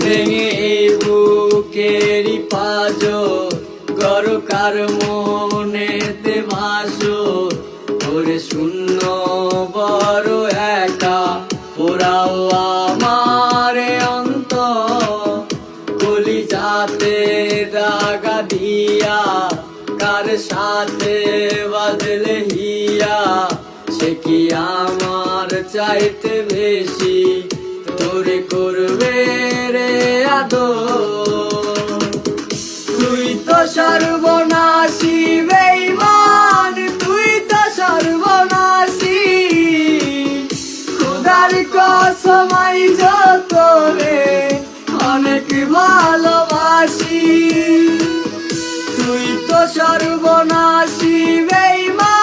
ভেঙে এই বুকেরই পাঁজর করো কার মনেতে বাসর ওরে শূন্য বড় একা ওরাও আমার অন্তর কলিজাতে দাগা দিয়া কার সাথে বাজলে হিয়া সে কি আমার চাইতে বেশি তোরে করবে রে আদর। তুই তো সর্বনাশী বেঈমান, তুই তো সর্বনাশী, খোদার কসম তোরে অনেক ভালোবাসি। তুই তো সর্বনাশী বেঈমান।